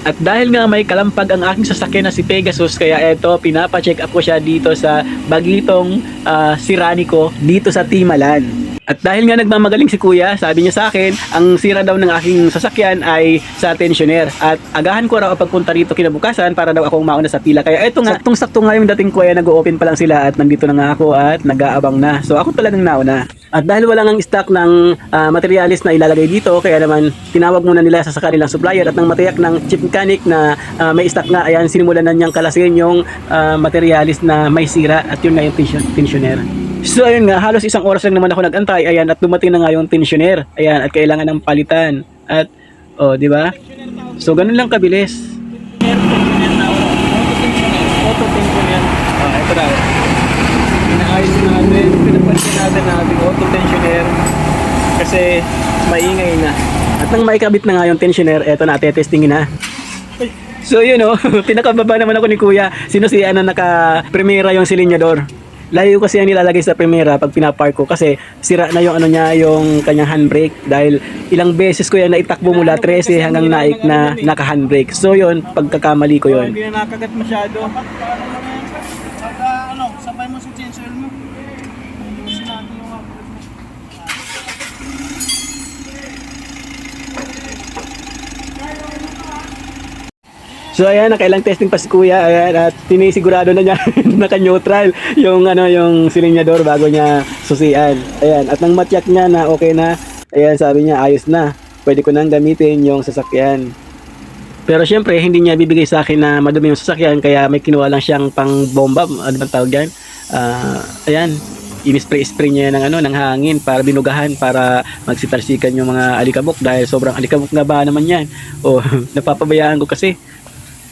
At dahil nga may kalampag ang aking sasakyan na si Pegasus, kaya eto, pinapa-check up ko siya dito sa Bagitong Siranico dito sa Timalan. At dahil nga nagmamagaling si kuya, sabi niya sa akin, ang sira daw ng aking sasakyan ay sa tensioner. At agahan ko raw pagpunta rito kinabukasan para daw akong mauna sa pila. Kaya eto nga, saktong-sakto nga yung dating kuya, nag-open pa lang sila at nandito na nga ako at nag-aabang na. So ako talagang nauna. At dahil wala nang stock ng materialis na ilalagay dito, kaya naman tinawag muna nila sa kanilang supplier at nang matiyak ng chief mechanic na may stock nga, ayan, sinimulan na niyang kalasin yung materialis na may sira at yun nga yung tensioner. So ayun nga, halos isang oras lang naman ako nag-antay, ayan, at dumating na nga yung tensioner, ayan, at kailangan ng palitan. At, oh, di ba? So ganun lang kabilis. Auto tensioner. Oh, ito daw. Inaayos natin, pinapalitan natin natin auto tensioner kasi maingay na. At nang maikabit na nga yung tensioner, eto na, testingin na. So yun oh, pinakababa naman ako ni kuya, sinusiyan na naka-primera yung silinyador. Layo kasi ang nilalagay sa primera pag pinapark ko kasi sira na yung ano niya, yung kanyang handbrake dahil ilang beses ko yan na itakbo mula 13 hanggang naik na naka-handbrake. So yun, pagkakamali ko yun. Hindi na nakagat masyado. Ano, sabay mo sa chainsaw mo. Sinabi yung So ayan, nakailang testing pa si kuya, ayan, at tinisigurado na niya naka-neutral yung ano, yung silinyador bago niya susian. Ayan, at nang matyak niya na okay na, ayan, sabi niya ayos na. Pwede ko nang gamitin yung sasakyan. Pero syempre, hindi niya bibigay sa akin na madumi yung sasakyan, kaya may kinuha lang siyang pang bomba, ano bang tawag diyan? Ayan, ini-spray niya ng ano, ng hangin para binugahan, para magsitalsikan yung mga alikabok dahil sobrang alikabok nga ba naman yan. O napapabayaan ko kasi.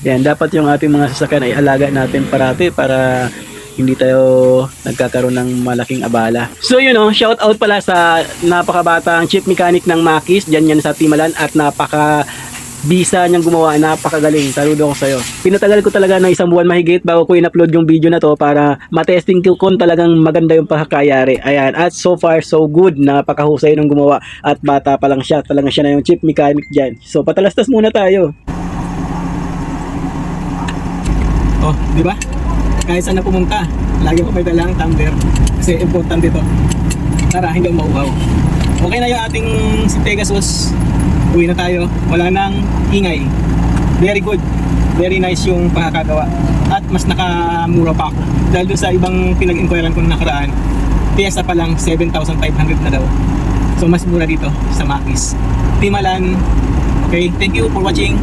Yan, dapat yung ating mga sasakyan ay alaga natin parati para hindi tayo nagkakaroon ng malaking abala. So yun know, shout out pala sa napakabatang chief mechanic ng Makis, dyan yan sa Timalan, at napaka-bisa niyang gumawa, napakagaling. Saludo ko sa'yo. Pinatagal ko talaga ng isang buwan mahigit bago ko in-upload yung video na to para matesting ko kung talagang maganda yung pagkakayari. Ayan, at so far so good, napakahusay nung gumawa at bata pa lang siya, talaga siya na yung chief mechanic dyan. So patalastas muna tayo. Oh, di ba? Kahit saan na pumunta, lagi ko may dalang tumbler kasi importante ito para hindi mauhaw. Okay na yung ating si Pegasus. Uwi na tayo. Wala nang ingay. Very good. Very nice yung pagkakagawa. At mas nakamura pa ako. Dahil dun sa ibang pinag-inquiran ko na nakaraan, piyesa pa lang 7,500 na daw. So mas mura dito sa Makis. Timalan. Okay, thank you for watching.